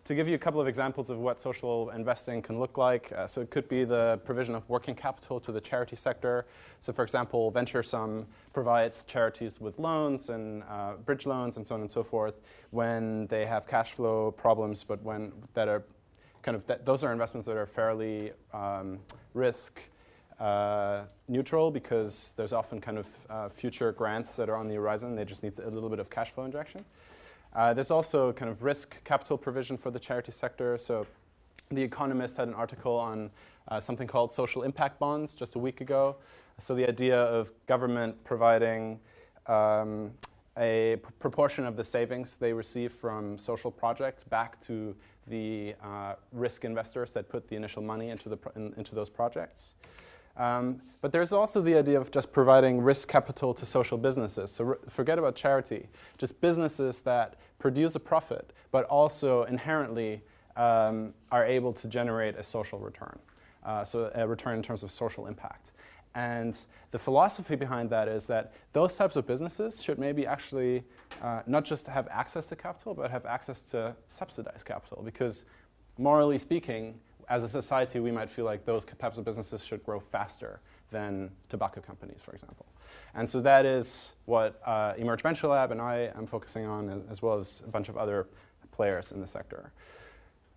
to give you a couple of examples of what social investing can look like, so it could be the provision of working capital to the charity sector. So for example, VentureSum provides charities with loans and bridge loans and so on and so forth when they have cash flow problems, but those are investments that are fairly risk neutral, because there's often kind of future grants that are on the horizon. They just need a little bit of cash flow injection. There's also kind of risk capital provision for the charity sector. So The Economist had an article on something called social impact bonds just a week ago. So the idea of government providing a proportion of the savings they receive from social projects back to the risk investors that put the initial money into those projects. But there's also the idea of just providing risk capital to social businesses. So forget about charity, just businesses that produce a profit, but also inherently are able to generate a social return. So a return in terms of social impact. And the philosophy behind that is that those types of businesses should maybe actually not just have access to capital, but have access to subsidized capital. Because morally speaking, as a society, we might feel like those types of businesses should grow faster than tobacco companies, for example. And so that is what Emerge Venture Lab and I am focusing on, as well as a bunch of other players in the sector.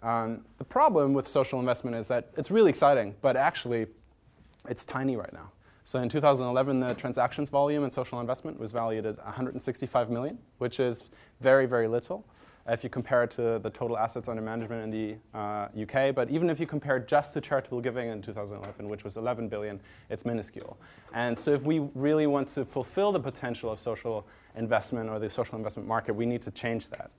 The problem with social investment is that it's really exciting, but actually it's tiny right now. So in 2011, the transactions volume in social investment was valued at 165 million, which is very, very little if you compare it to the total assets under management in the UK. But even if you compare just to charitable giving in 2011, which was 11 billion, it's minuscule. And so if we really want to fulfill the potential of social investment or the social investment market, we need to change that.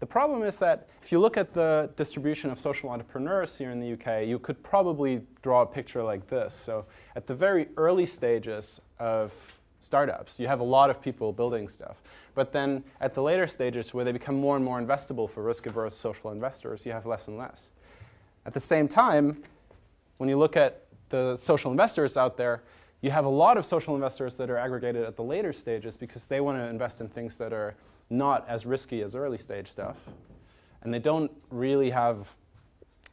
The problem is that if you look at the distribution of social entrepreneurs here in the UK, you could probably draw a picture like this. So at the very early stages of startups, you have a lot of people building stuff. But then at the later stages, where they become more and more investable for risk-averse social investors, you have less and less. At the same time, when you look at the social investors out there, you have a lot of social investors that are aggregated at the later stages because they want to invest in things that are not as risky as early stage stuff. And they don't really have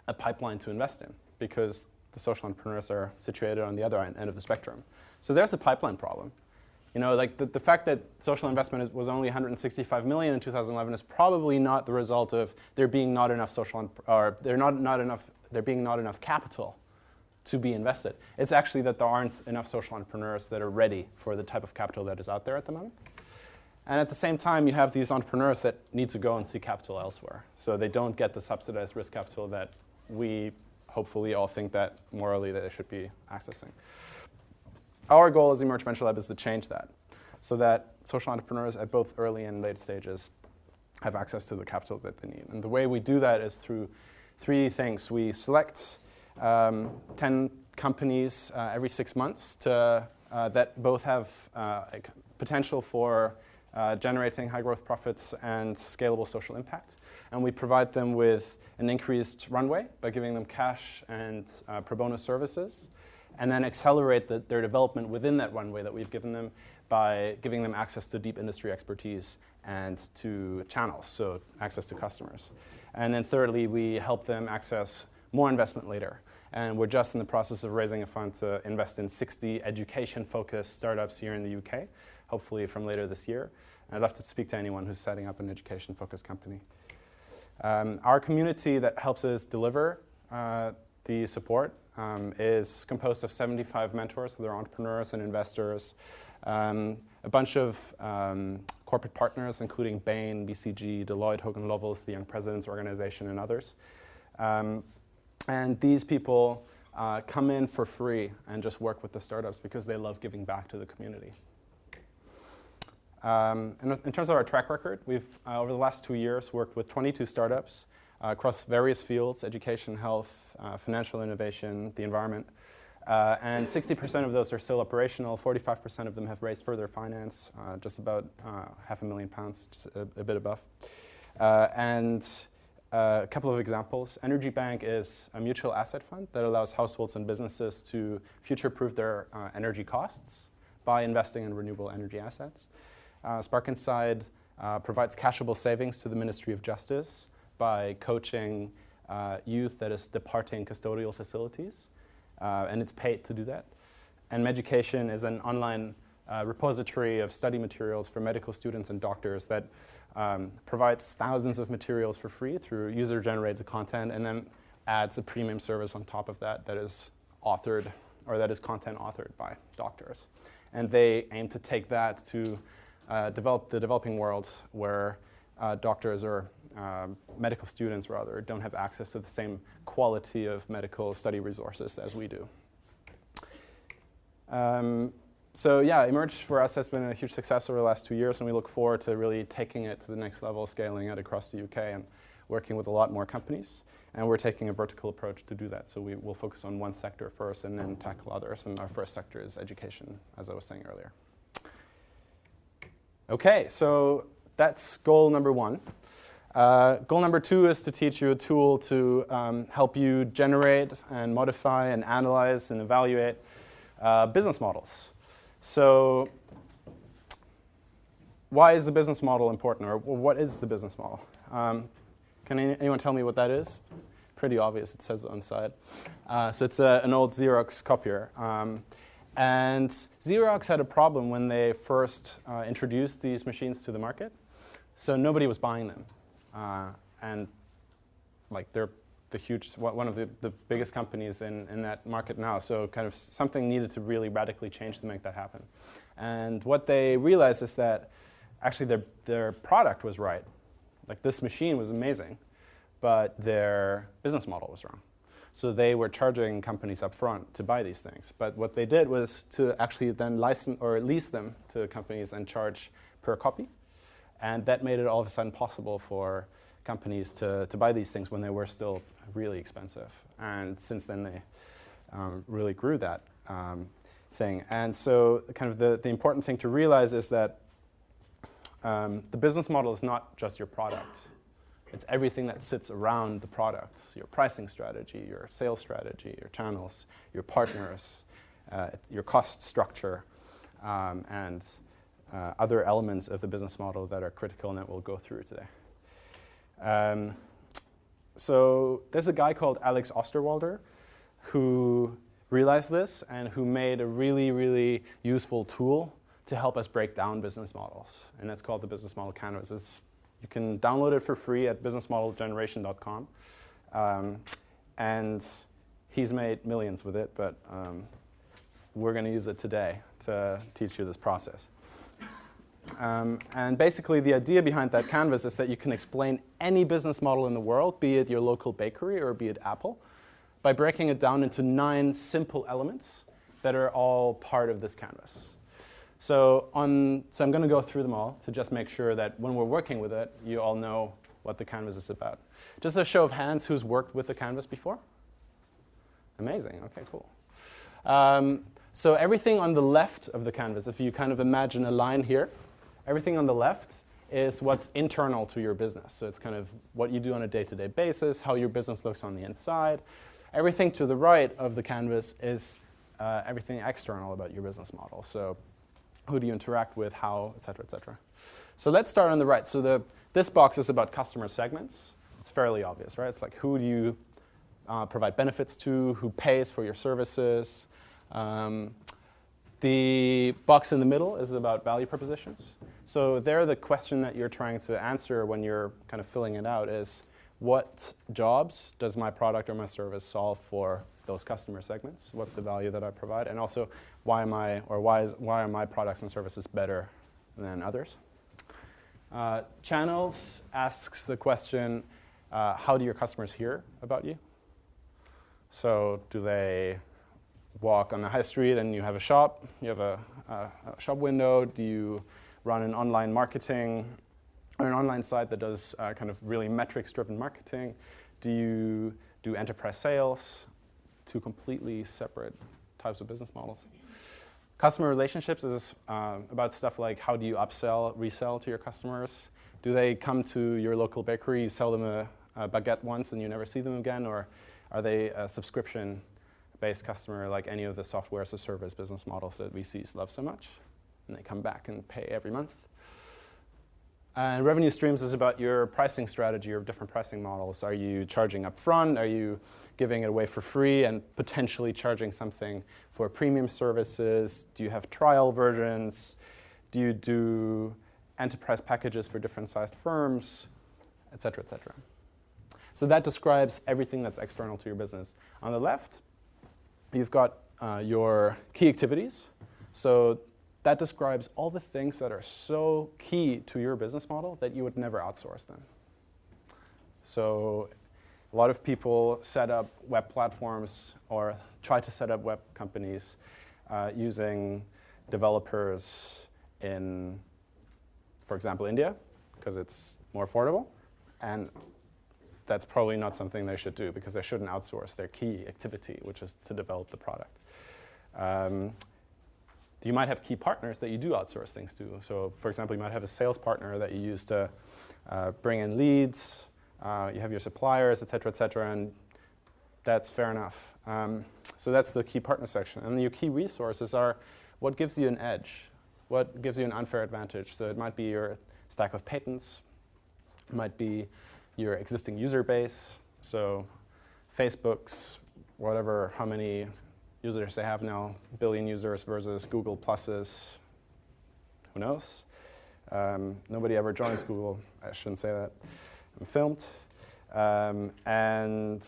a pipeline to invest in because the social entrepreneurs are situated on the other end of the spectrum. So there's a pipeline problem. You know, like the fact that social investment was only 165 million in 2011 is probably not the result of there being not enough there being not enough capital to be invested. It's actually that there aren't enough social entrepreneurs that are ready for the type of capital that is out there at the moment. And at the same time, you have these entrepreneurs that need to go and seek capital elsewhere. So they don't get the subsidized risk capital that we hopefully all think that morally that they should be accessing. Our goal as Emerge Venture Lab is to change that, so that social entrepreneurs at both early and late stages have access to the capital that they need. And the way we do that is through three things. We select 10 companies every 6 months that both have potential for generating high growth profits and scalable social impact. And we provide them with an increased runway by giving them cash and pro bono services, and then accelerate their development within that runway that we've given them by giving them access to deep industry expertise and to channels, so access to customers. And then thirdly, we help them access more investment later. And we're just in the process of raising a fund to invest in 60 education-focused startups here in the UK, hopefully from later this year. And I'd love to speak to anyone who's setting up an education-focused company. Our community that helps us deliver the support is composed of 75 mentors, so they're entrepreneurs and investors, a bunch of corporate partners, including Bain, BCG, Deloitte, Hogan Lovells, the Young Presidents Organization, and others. And these people come in for free and just work with the startups because they love giving back to the community. In terms of our track record, we've, over the last 2 years, worked with 22 startups across various fields: education, health, financial innovation, the environment. And 60% of those are still operational. 45% of them have raised further finance, just about £500,000, just a bit above. And a couple of examples. Energy Bank is a mutual asset fund that allows households and businesses to future-proof their energy costs by investing in renewable energy assets. Spark Inside provides cashable savings to the Ministry of Justice by coaching youth that is departing custodial facilities, and it's paid to do that. And Meducation is an online repository of study materials for medical students and doctors that provides thousands of materials for free through user-generated content, and then adds a premium service on top of that that is authored, or that is content authored by doctors. And they aim to take that to develop the developing world where doctors or medical students, rather, don't have access to the same quality of medical study resources as we do. So yeah, Emerge for us has been a huge success over the last 2 years, and we look forward to really taking it to the next level, scaling it across the UK, and working with a lot more companies. And we're taking a vertical approach to do that. So we will focus on one sector first and then tackle others. And our first sector is education, as I was saying earlier. Okay, so that's goal number 1. Goal number 2 is to teach you a tool to help you generate and modify and analyze and evaluate business models. So why is the business model important, or what is the business model? Can anyone tell me what that is? It's pretty obvious. It says it on the side. So it's an old Xerox copier. And Xerox had a problem when they first introduced these machines to the market. So nobody was buying them. And like they're one of the biggest companies in that market now. So kind of something needed to really radically change to make that happen. And what they realized is that actually their product was right. Like this machine was amazing, but their business model was wrong. So they were charging companies up front to buy these things. But what they did was to actually then license or lease them to companies and charge per copy. And that made it all of a sudden possible for companies to buy these things when they were still really expensive. And since then they really grew that thing. And so kind of the important thing to realize is that the business model is not just your product. It's everything that sits around the product, your pricing strategy, your sales strategy, your channels, your partners, your cost structure, and other elements of the business model that are critical and that we'll go through today. So there's a guy called Alex Osterwalder who realized this and who made a really, really useful tool to help us break down business models. And that's called the Business Model Canvas. You can download it for free at businessmodelgeneration.com. And he's made millions with it, but we're going to use it today to teach you this process. And basically the idea behind that canvas is that you can explain any business model in the world, be it your local bakery or be it Apple, by breaking it down into 9 simple elements that are all part of this canvas. So I'm going to go through them all to just make sure that when we're working with it, you all know what the canvas is about. Just a show of hands, who's worked with the canvas before? Amazing. Okay, cool. So everything on the left of the canvas, if you kind of imagine a line here, everything on the left is what's internal to your business. So it's kind of what you do on a day-to-day basis, how your business looks on the inside. Everything to the right of the canvas is everything external about your business model. So who do you interact with, how, et cetera, et cetera. So let's start on the right. So this box is about customer segments. It's fairly obvious, right? It's like who do you provide benefits to, who pays for your services. The box in the middle is about value propositions. So there, the question that you're trying to answer when you're kind of filling it out is, what jobs does my product or my service solve for those customer segments? What's the value that I provide? And also, why are my products and services better than others? Channels asks the question, how do your customers hear about you? So do they walk on the high street and you have a shop, you have a shop window? Do you run an online marketing or an online site that does kind of really metrics-driven marketing? Do you do enterprise sales? 2 completely separate types of business models. Customer relationships is about stuff like how do you upsell, resell to your customers? Do they come to your local bakery, you sell them a baguette once and you never see them again? Or are they a subscription-based customer like any of the software as a service business models that VCs love so much? And they come back and pay every month. And revenue streams is about your pricing strategy, your different pricing models. Are you charging up front? Are you giving it away for free and potentially charging something for premium services? Do you have trial versions? Do you do enterprise packages for different sized firms, et cetera, et cetera? So that describes everything that's external to your business. On the left, you've got your key activities. So that describes all the things that are so key to your business model that you would never outsource them. So a lot of people set up web platforms or try to set up web companies using developers in, for example, India, because it's more affordable. And that's probably not something they should do, because they shouldn't outsource their key activity, which is to develop the product. You might have key partners that you do outsource things to. So, for example, you might have a sales partner that you use to bring in leads. You have your suppliers, et cetera, and that's fair enough. So that's the key partner section. And your key resources are what gives you an edge, what gives you an unfair advantage. So it might be your stack of patents, it might be your existing user base. So Facebook's, whatever, how many users they have now, billion users versus Google Plus's, who knows? Nobody ever joins Google. I shouldn't say that. I'm filmed. And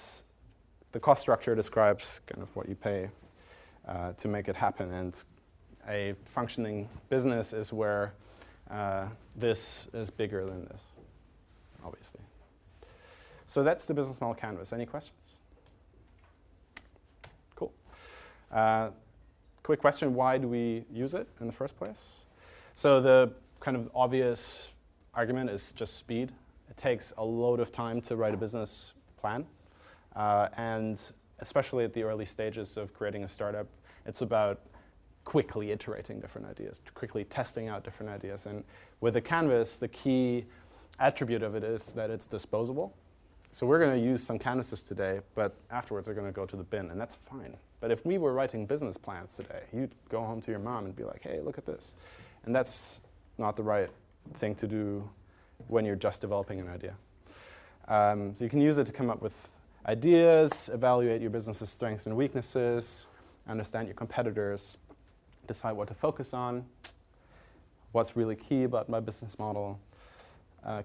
the cost structure describes kind of what you pay to make it happen. And a functioning business is where this is bigger than this, obviously. So that's the business model canvas. Any questions? Cool. Quick question, why do we use it in the first place? So the kind of obvious argument is just speed. It takes a load of time to write a business plan. And especially at the early stages of creating a startup, it's about quickly iterating different ideas, quickly testing out different ideas. And with a canvas, the key attribute of it is that it's disposable. So we're going to use some canvases today, but afterwards they're going to go to the bin, and that's fine. But if we were writing business plans today, you'd go home to your mom and be like, hey, look at this. And that's not the right thing to do when you're just developing an idea. So you can use it to come up with ideas, evaluate your business's strengths and weaknesses, understand your competitors, decide what to focus on, what's really key about my business model,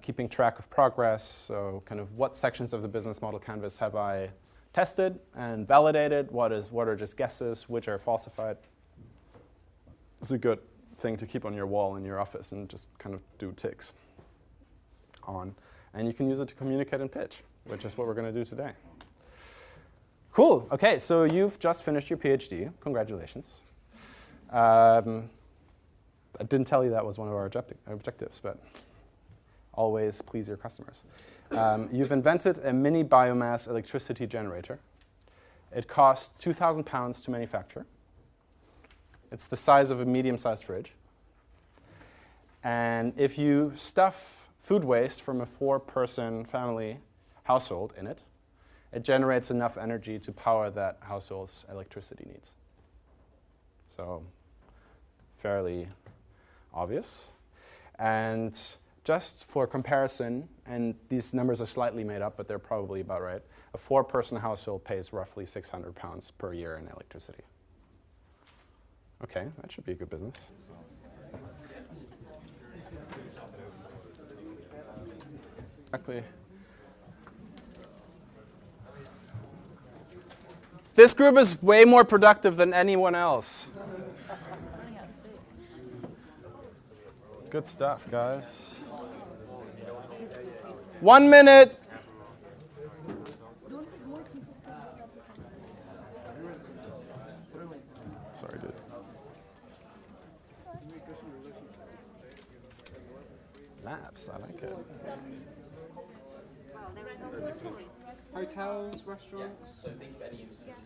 keeping track of progress, so kind of what sections of the business model canvas have I tested and validated, what are just guesses, which are falsified. It's a good thing to keep on your wall in your office and just kind of do ticks on. And you can use it to communicate and pitch, which is what we're going to do today. Cool. OK, so you've just finished your PhD. Congratulations. I didn't tell you that was one of our objectives, but always please your customers. You've invented a mini biomass electricity generator. It costs £2,000 to manufacture. It's the size of a medium-sized fridge. And if you stuff food waste from a 4-person family household in it, it generates enough energy to power that household's electricity needs. So fairly obvious. And just for comparison, and these numbers are slightly made up, but they're probably about right, a 4-person household pays roughly £600 per year in electricity. OK, that should be a good business. Exactly. This group is way more productive than anyone else. Good stuff, guys. 1 minute. Sorry, dude. Labs, I like it. Hotels, restaurants.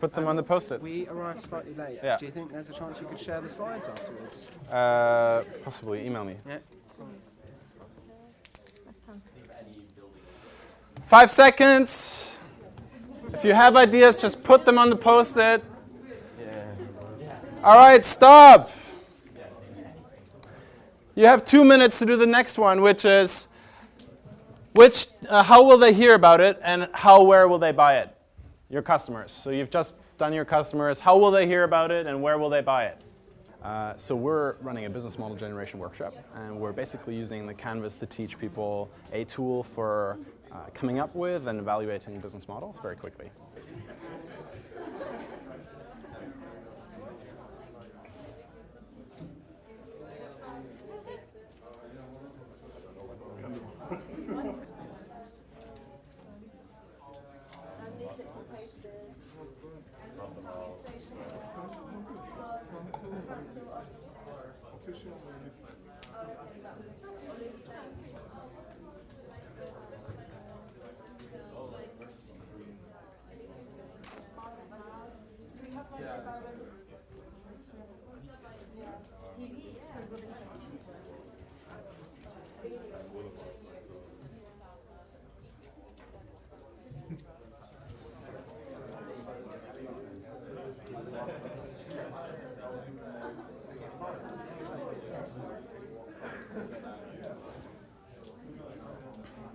Put them on the post-its. We arrived slightly late. Yeah. Do you think there's a chance you could share the slides afterwards? Possibly. Email me. Yeah. 5 seconds. If you have ideas, just put them on the post-it. All right, stop. You have 2 minutes to do the next one, which is How will they hear about it, and where will they buy it? Your customers. So you've just done your customers. How will they hear about it, and where will they buy it? So we're running a business model generation workshop, and we're basically using the Canvas to teach people a tool for coming up with and evaluating business models very quickly.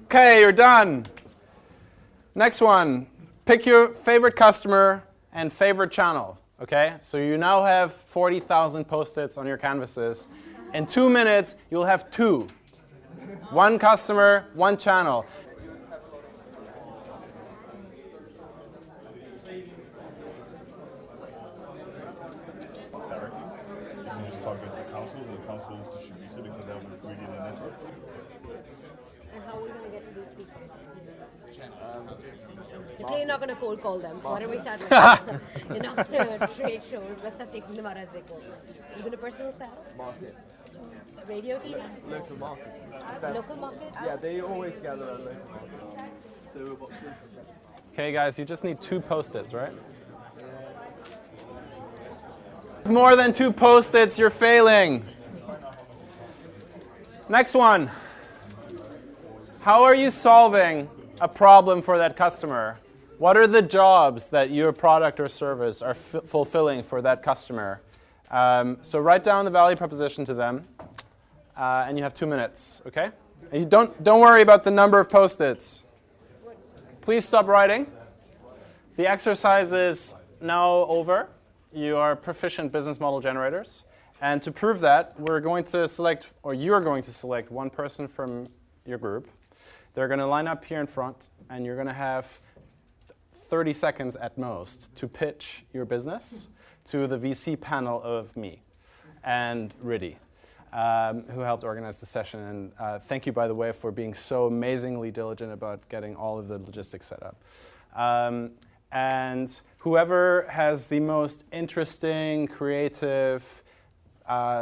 Okay, you're done. Next one, pick your favorite customer and favorite channel. Okay, so you now have 40,000 post-its on your canvases. In 2 minutes, you'll have 2. 1 customer, 1 channel. Directly. You just target the councils, and the councils distribute it because they have a gradient and network. And how are we going to get to these people? You're clearly not going to cold call them. Why don't we start like you're not going to trade shows. Let's start taking them out as they go. You're going to personal sales? Market. Radio, TV? Local market. Local market? Yeah, they always gather at local market. Sewer boxes. Okay, guys, you just need 2 post-its, right? More than 2 post-its, you're failing. Next one. How are you solving a problem for that customer? What are the jobs that your product or service are fulfilling for that customer? So write down the value proposition to them, and you have 2 minutes, okay? And you don't worry about the number of post-its. Please stop writing. The exercise is now over. You are proficient business model generators. And to prove that, we're going to select, or you're going to select one person from your group. They're going to line up here in front, and you're going to have 30 seconds at most to pitch your business to the VC panel of me and Riddy, who helped organize the session. And thank you, by the way, for being so amazingly diligent about getting all of the logistics set up. And whoever has the most interesting, creative,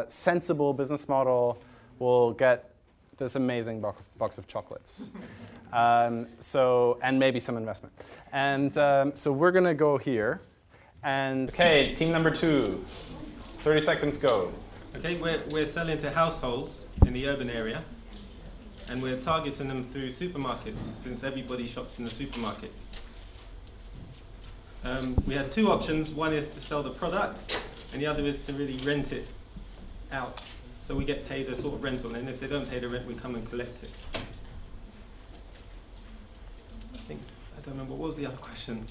sensible business model will get this amazing box of chocolates. And maybe some investment. And so we're going to go here. And okay, team number 2, 30 seconds, go. Okay, we're selling to households in the urban area, and we're targeting them through supermarkets, since everybody shops in the supermarket. We had 2 options. One is to sell the product, and the other is to really rent it out. So we get paid a sort of rental, and if they don't pay the rent, we come and collect it. I don't remember, what was the other question?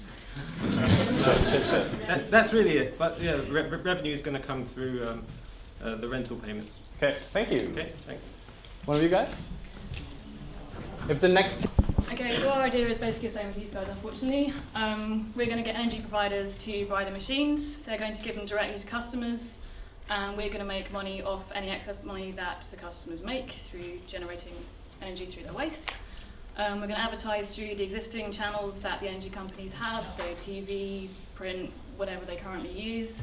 That's really it. But yeah, revenue is going to come through the rental payments. Okay, thank you. Okay, thanks. One of you guys? If the next Okay, so our idea is basically the same as these guys, unfortunately. We're going to get energy providers to buy the machines. They're going to give them directly to customers. And we're going to make money off any excess money that the customers make through generating energy through their waste. We're going to advertise through the existing channels that the energy companies have, so TV, print, whatever they currently use.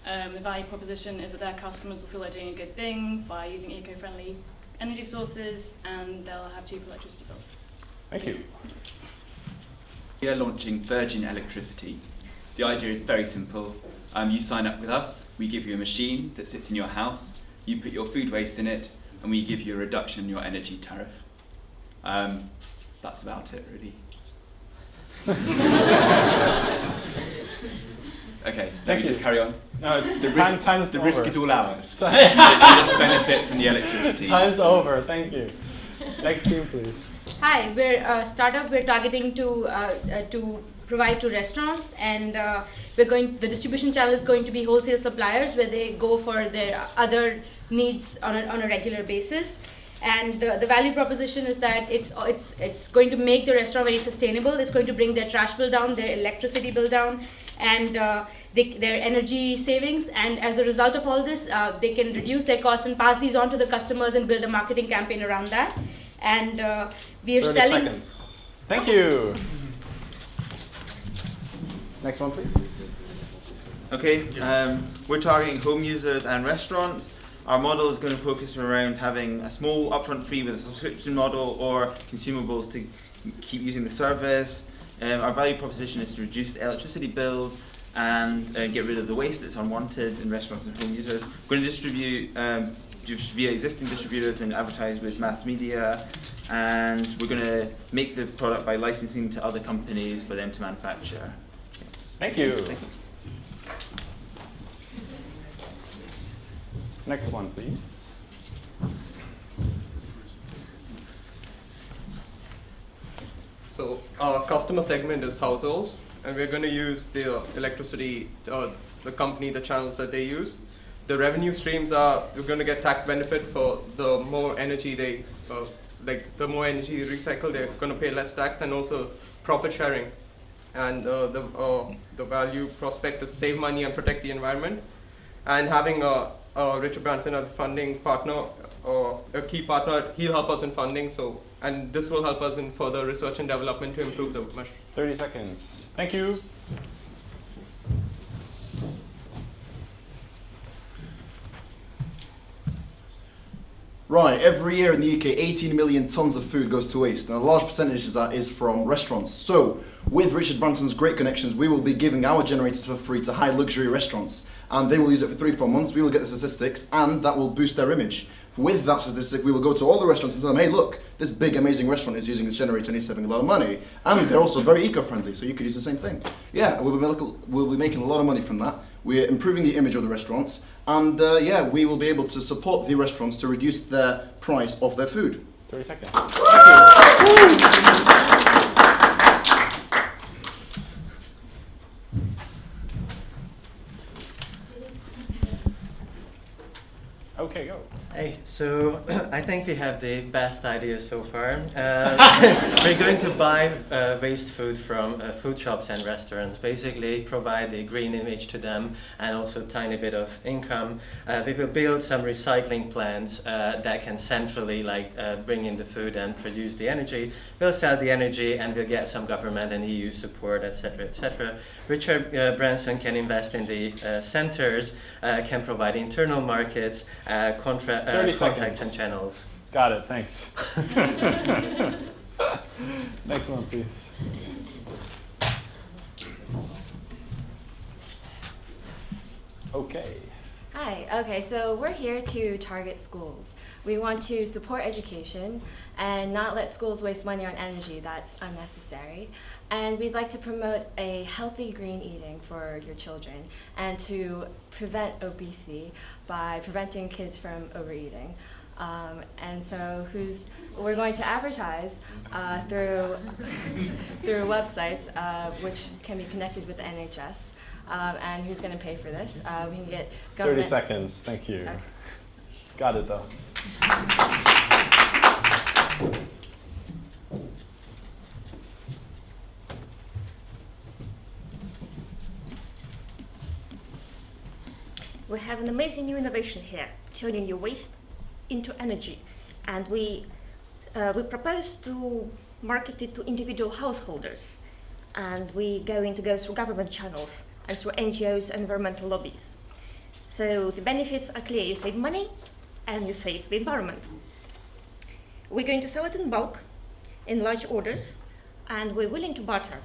The value proposition is that their customers will feel they're doing a good thing by using eco-friendly energy sources, and they'll have cheaper electricity bills. Thank you. We are launching Virgin Electricity. The idea is very simple. You sign up with us, we give you a machine that sits in your house, you put your food waste in it, and we give you a reduction in your energy tariff. That's about it, really. Okay, let me just carry on. No, it's the risk. Time's the over. risk is all ours. You just benefit from the electricity. Time's over. Thank you. Next team, please. Hi, we're a startup. We're targeting to provide to restaurants, and the distribution channel is going to be wholesale suppliers, where they go for their other needs on a regular basis. And the value proposition is that it's going to make the restaurant very sustainable. It's going to bring their trash bill down, their electricity bill down, and their energy savings. And as a result of all this, they can reduce their cost and pass these on to the customers and build a marketing campaign around that. And we are 30 selling. seconds. Thank you. Next one, please. Okay, we're targeting home users and restaurants. Our model is going to focus around having a small upfront fee with a subscription model or consumables to keep using the service. Our value proposition is to reduce the electricity bills and get rid of the waste that's unwanted in restaurants and home users. We're going to distribute via existing distributors and advertise with mass media, and we're going to make the product by licensing to other companies for them to manufacture. Thank you. Thank you. Next one, please. So our customer segment is households, and we're going to use the electricity, the company, the channels that they use. The revenue streams are, we're going to get tax benefit for the more energy they, the more energy you recycle, they're going to pay less tax, and also profit sharing. And the value prospect is save money and protect the environment. And having Richard Branson as a funding partner, or a key partner, he'll help us in funding. So, and this will help us in further research and development to improve the machine. 30 seconds. Thank you. Right, every year in the UK, 18 million tonnes of food goes to waste, and a large percentage of that is from restaurants. So, with Richard Branson's great connections, we will be giving our generators for free to high luxury restaurants, and they will use it for 3-4 months. We will get the statistics, and that will boost their image. With that statistic, we will go to all the restaurants and tell them, hey, look, this big, amazing restaurant is using this generator and he's saving a lot of money. And they're also very eco-friendly, so you could use the same thing. Yeah, we'll be making a lot of money from that. We're improving the image of the restaurants. And yeah, we will be able to support the restaurants to reduce their price of their food. 30 seconds. Okay, go. Hey, so I think we have the best idea so far. We're going to buy waste food from food shops and restaurants, basically provide a green image to them and also a tiny bit of income. We will build some recycling plants that can centrally bring in the food and produce the energy. We'll sell the energy and we'll get some government and EU support, etc., etc. Richard Branson can invest in the centers, can provide internal markets, contacts and channels. Got it, thanks. Next one, please. Okay. Hi, okay, so we're here to target schools. We want to support education and not let schools waste money on energy that's unnecessary. And we'd like to promote a healthy green eating for your children and to prevent obesity by preventing kids from overeating. And so we're going to advertise through websites which can be connected with the NHS. And who's going to pay for this? We can get government. 30 seconds, thank you. Okay. Got it though. We have an amazing new innovation here, turning your waste into energy. And we propose to market it to individual householders. And we're going to go through government channels and through NGOs and environmental lobbies. So the benefits are clear. You save money and you save the environment. We're going to sell it in bulk, in large orders, and we're willing to barter,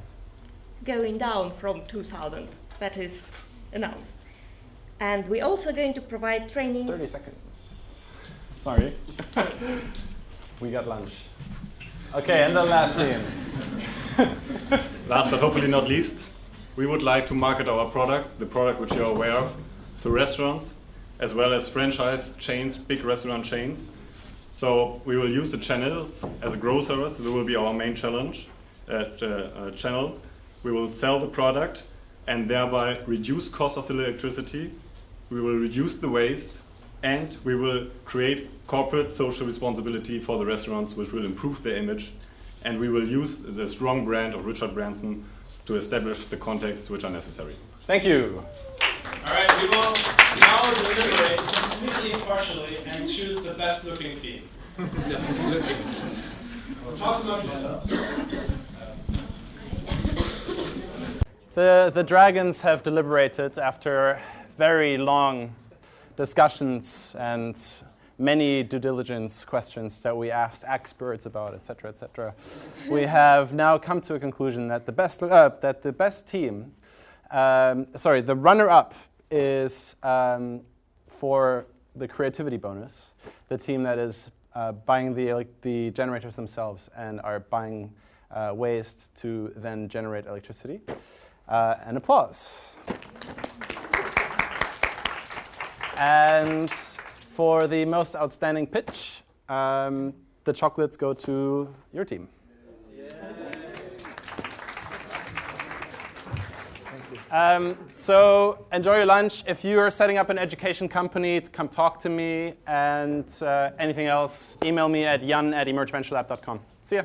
going down from 2,000, that is announced. And we're also going to provide training. 30 seconds. Sorry. We got lunch. Okay, and the last thing. Last but hopefully not least, we would like to market our product, the product which you're aware of, to restaurants, as well as franchise chains, big restaurant chains. So we will use the channels as a growth service. That will be our main channel. We will sell the product and thereby reduce cost of the electricity. We will reduce the waste, and we will create corporate social responsibility for the restaurants, which will improve their image. And we will use the strong brand of Richard Branson to establish the contexts which are necessary. Thank you. All right, we will now deliberate completely impartially and choose the best looking team. The best looking. Talk amongst yourselves. The dragons have deliberated after very long discussions and many due diligence questions that we asked experts about, etc., etc. We have now come to a conclusion that the best team, the runner-up is for the creativity bonus, the team that is buying the generators themselves and are buying waste to then generate electricity. And applause. And for the most outstanding pitch, the chocolates go to your team. So enjoy your lunch. If you are setting up an education company, come talk to me. And anything else, email me at jan@emergeventurelab.com. See ya.